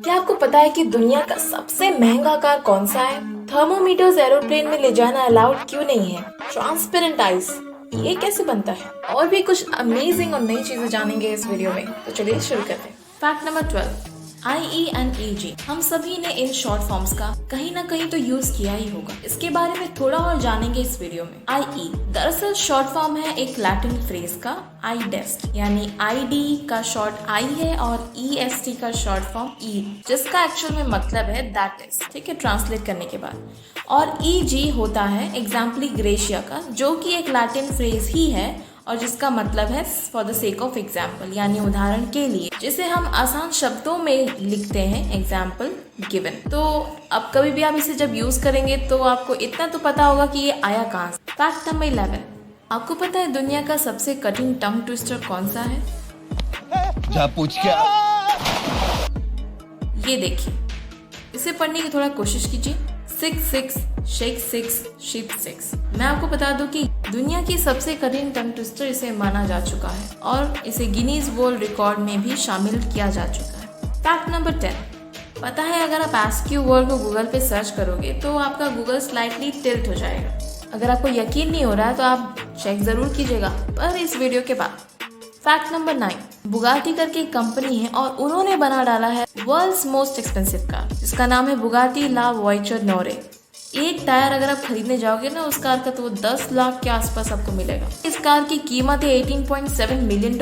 क्या आपको पता है कि दुनिया का सबसे महंगा कार कौन सा है? थर्मोमीटर्स एरोप्लेन में ले जाना अलाउड क्यों नहीं है? ट्रांसपेरेंट आइस ये कैसे बनता है? और भी कुछ अमेजिंग और नई चीजें जानेंगे इस वीडियो में, तो चलिए शुरू करते हैं। Fact number 12, IE and EG हम सभी ने इन शॉर्ट फॉर्म्स का कहीं ना कहीं तो यूज किया ही होगा। इसके बारे में थोड़ा और जानेंगे इस वीडियो में। IE दरअसल शॉर्ट फॉर्म है एक लैटिन फ्रेज का आई डेस्ट, यानी ID का शॉर्ट I है और EST का शॉर्ट फॉर्म E, जिसका एक्चुअल में मतलब है दैट इज, ठीक है, ट्रांसलेट करने के बाद। और EG होता है एग्जाम्पली ग्रेशिया का, जो कि एक लैटिन फ्रेज ही है और जिसका मतलब है for the sake of example, यानी उदाहरण के लिए, जिसे हम आसान शब्दों में लिखते हैं एग्जाम्पल गिवन। तो अब कभी भी आप इसे जब यूज करेंगे तो आपको इतना तो पता होगा कि ये आया कहाँ से। फैक्ट नंबर 11, आपको पता है दुनिया का सबसे कठिन टंग ट्विस्टर कौन सा है? जा पूछ क्या? ये देखिए, इसे पढ़ने की थोड़ा कोशिश कीजिए। 6 शेक 6 शिप 6। मैं आपको बता दूं कि दुनिया की सबसे कठिन टंग ट्विस्टर इसे माना जा चुका है और इसे गिनीज वर्ल्ड रिकॉर्ड में भी शामिल किया जा चुका है। फैक्ट नंबर 10, पता है अगर आप आस्क यू वर्ड को गूगल पे सर्च करोगे तो आपका गूगल स्लाइटली टिल्ट हो जाएगा। अगर आपको यकीन नहीं हो रहा है तो आप चेक जरूर कीजिएगा पर इस वीडियो के बाद। फैक्ट नंबर 9, बुगाटी करके एक कंपनी है और उन्होंने बना डाला है वर्ल्ड्स मोस्ट एक्सपेंसिव कार, जिसका नाम है बुगाटी ला वॉयचर नोरे। एक टायर अगर आप खरीदने जाओगे ना उस कार का, तो वो 10 लाख के आसपास आपको मिलेगा। इस कार की कीमत है $18.7 मिलियन,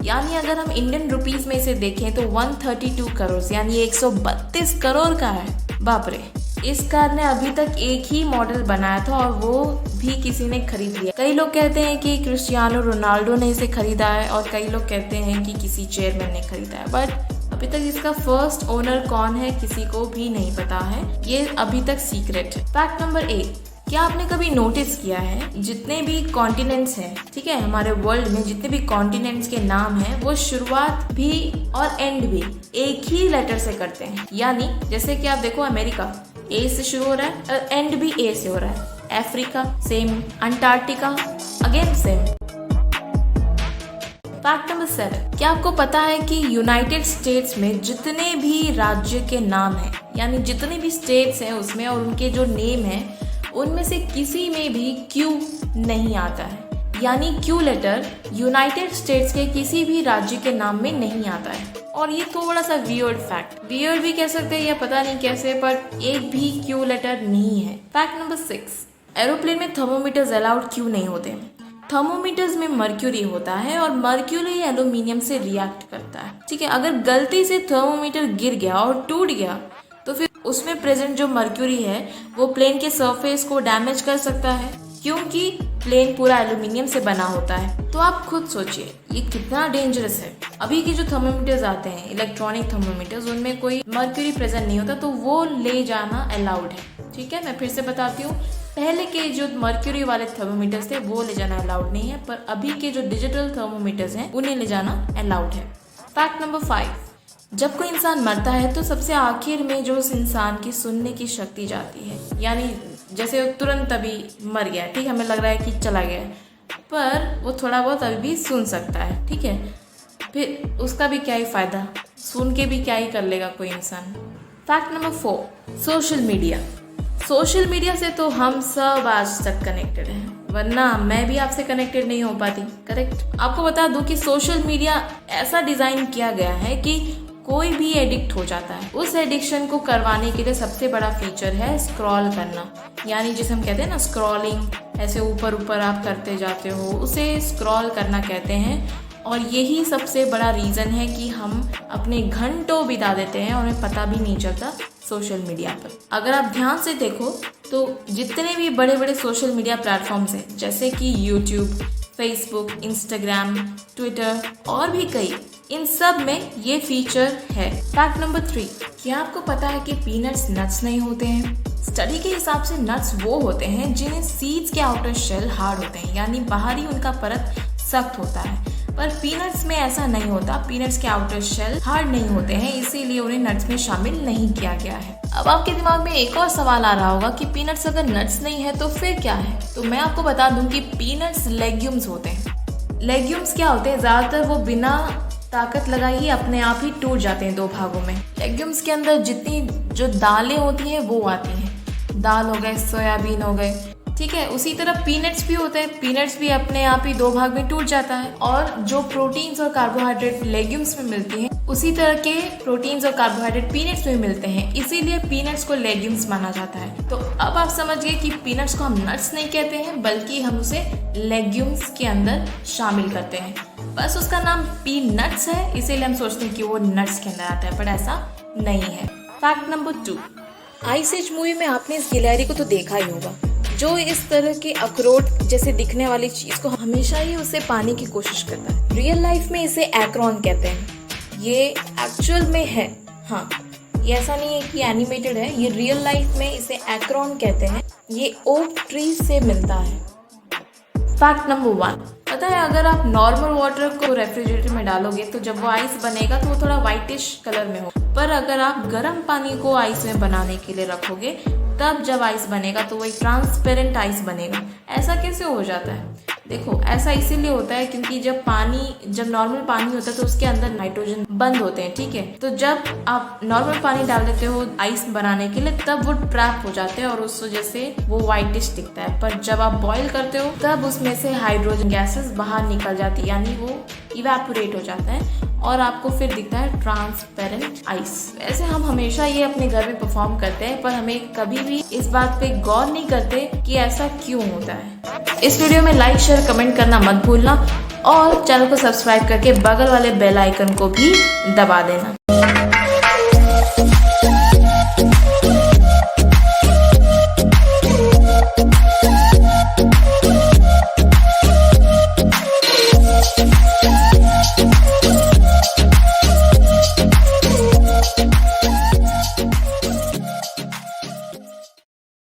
यानी अगर हम इंडियन रुपीस में इसे देखें तो 132 करोड़, यानी 132 करोड़ का है। बाप रे। इस कार ने अभी तक एक ही मॉडल बनाया था और वो भी किसी ने खरीद लिया। कई लोग कहते हैं कि क्रिस्टियानो रोनाल्डो ने इसे खरीदा है और कई लोग कहते हैं कि किसी चेयरमैन ने खरीदा है, बट अभी तक इसका फर्स्ट ओनर कौन है किसी को भी नहीं पता है। ये अभी तक सीक्रेट है। फैक्ट नंबर 8, क्या आपने कभी नोटिस किया है जितने भी कॉन्टिनेंट्स हैं, ठीक है, हमारे वर्ल्ड में जितने भी कॉन्टिनेंट्स के नाम हैं वो शुरुआत भी और एंड भी एक ही लेटर से करते हैं। यानी जैसे कि आप देखो, अमेरिका A से शुरू हो रहा है और एंड भी A से हो रहा है। Africa same, Antarctica again same. Fact number 7, क्या आपको पता है कि यूनाइटेड स्टेट्स में जितने भी राज्य के नाम हैं, यानी जितने भी स्टेट्स हैं उसमें और उनके जो नेम हैं उनमें से किसी में भी Q नहीं आता है, यानी Q लेटर यूनाइटेड स्टेट्स के किसी भी राज्य के नाम में नहीं आता है। और ये थोड़ा सा वियर्ड फैक्ट, वियर्ड भी कह सकते हैं या पता नहीं कैसे, पर एक भी Q लेटर नहीं है। फैक्ट नंबर 6, एरोप्लेन में थर्मोमीटर्स अलाउड क्यों नहीं होते? थर्मोमीटर्स में मर्क्यूरी होता है और मर्क्यूरी एल्यूमिनियम से रिएक्ट करता है, ठीक है। अगर गलती से थर्मोमीटर गिर गया और टूट गया तो फिर उसमें प्रेजेंट जो मर्क्यूरी है वो प्लेन के सरफेस को डैमेज कर सकता है, क्योंकि प्लेन पूरा एल्यूमिनियम से बना होता है। तो आप खुद सोचिए ये कितना डेंजरस है। अभी के जो थर्मोमीटर्स आते हैं, इलेक्ट्रॉनिक थर्मोमीटर्स, उनमें कोई मर्क्यूरी प्रेजेंट नहीं होता, तो वो ले जाना अलाउड है, ठीक है। मैं फिर से बताती हूँ, पहले के जो मर्क्यूरी वाले थर्मोमीटर्स थे वो ले जाना अलाउड नहीं है, पर अभी के जो डिजिटल थर्मोमीटर्स हैं उन्हें ले जाना अलाउड है। फैक्ट नंबर 5, जब कोई इंसान मरता है तो सबसे आखिर में जो उस इंसान की सुनने की शक्ति जाती है, यानी जैसे वो तुरंत अभी मर गया, ठीक है, हमें लग रहा है कि चला गया, पर वो थोड़ा बहुत अभी भी सुन सकता है, ठीक है। फिर उसका भी क्या ही फायदा, सुन के भी क्या ही कर लेगा कोई इंसान। Fact number 4, social media. Social media से तो हम सब आज तक कनेक्टेड हैं, वरना मैं भी आपसे कनेक्टेड नहीं हो पाती, करेक्ट। आपको बता दूं कि सोशल मीडिया ऐसा डिजाइन किया गया है कि कोई भी एडिक्ट हो जाता है। उस एडिक्शन को करवाने के लिए सबसे बड़ा फीचर है स्क्रॉल करना, यानी जिसे हम कहते हैं ना स्क्रॉलिंग, ऐसे ऊपर ऊपर आप करते जाते हो, उसे स्क्रॉल करना कहते हैं। और यही सबसे बड़ा रीज़न है कि हम अपने घंटों बिता देते हैं और हमें पता भी नहीं चलता सोशल मीडिया पर। अगर आप ध्यान से देखो तो जितने भी बड़े बड़े सोशल मीडिया प्लेटफॉर्म्स हैं, जैसे कि यूट्यूब, फेसबुक, इंस्टाग्राम, ट्विटर और भी कई, इन सब में ये फीचर है। फैक्ट नंबर 3, क्या आपको पता है कि पीनट्स नट्स नहीं होते हैं? स्टडी के हिसाब से नट्स वो होते हैं जिन्हें सीड्स के आउटर शेल हार्ड होते हैं, यानी बाहरी उनका परत सख्त होता है, पर पीनट्स में ऐसा नहीं होता। पीनट्स के आउटर शेल हार्ड नहीं होते हैं, इसीलिए उन्हें नट्स में शामिल नहीं किया गया है। अब आपके दिमाग में एक और सवाल आ रहा होगा कि पीनट्स अगर नट्स नहीं है तो फिर क्या है? तो मैं आपको बता दूं कि पीनट्स लेग्यूम्स होते हैं। लेग्यूम्स क्या होते हैं? ज़्यादातर वो बिना ताकत लगाइए, अपने आप ही टूट जाते हैं 2 भागों में। लेग्यूम्स के अंदर जितनी जो दालें होती हैं वो आती हैं, दाल हो गए, सोयाबीन हो गए, ठीक है। उसी तरह पीनट्स भी होते हैं, पीनट्स भी अपने आप ही 2 भाग में टूट जाता है। और जो प्रोटीन्स और कार्बोहाइड्रेट लेग्यूम्स में मिलती हैं, उसी तरह के प्रोटीन्स और कार्बोहाइड्रेट पीनट्स में मिलते हैं, इसीलिए पीनट्स को लेग्यूम्स माना जाता है। तो अब आप समझ गए कि पीनट्स को हम नट्स नहीं कहते हैं, बल्कि हम उसे लेग्यूम्स के अंदर शामिल करते हैं। बस उसका नाम पीनट्स है, इसीलिए हम सोचते हैं कि वो नट्स के अंदर आता है, पर ऐसा नहीं है। Fact number 2, ice age movie में आपने इस गिलहरी को तो देखा ही होगा, जो इस तरह के अखरोट जैसे दिखने वाली चीज को हमेशा ही उसे पाने की कोशिश करता है। रियल लाइफ में इसे एक्रोन कहते हैं। ये एक्चुअल में है, हाँ, ये ऐसा नहीं है कि एनिमेटेड है, ये रियल लाइफ में इसे एक्रोन कहते हैं। ये ओक ट्री से मिलता है। फैक्ट नंबर 1, पता है अगर आप नॉर्मल वाटर को रेफ्रिजरेटर में डालोगे तो जब वो आइस बनेगा तो वो थोड़ा व्हाइटिश कलर में हो, पर अगर आप गर्म पानी को आइस में बनाने के लिए रखोगे तब जब आइस बनेगा तो वही ट्रांसपेरेंट आइस बनेगा। ऐसा कैसे हो जाता है? देखो, ऐसा इसीलिए होता है क्योंकि जब नॉर्मल पानी होता है तो उसके अंदर नाइट्रोजन बंद होते हैं, ठीक है। तो जब आप नॉर्मल पानी डाल देते हो आइस बनाने के लिए तब वो ट्रैप हो जाते हैं और उस वजह से वो व्हाइटिश दिखता है। पर जब आप बॉईल करते हो तब उसमें से हाइड्रोजन गैसेस बाहर निकल जाती है, यानी वो इवेपोरेट हो जाता है और आपको फिर दिखता है ट्रांसपेरेंट आइस। वैसे हम हमेशा ये अपने घर में परफॉर्म करते हैं, पर हमें कभी भी इस बात पे गौर नहीं करते कि ऐसा क्यों होता है। इस वीडियो में लाइक, शेयर, कमेंट करना मत भूलना और चैनल को सब्सक्राइब करके बगल वाले बेल आइकन को भी दबा देना।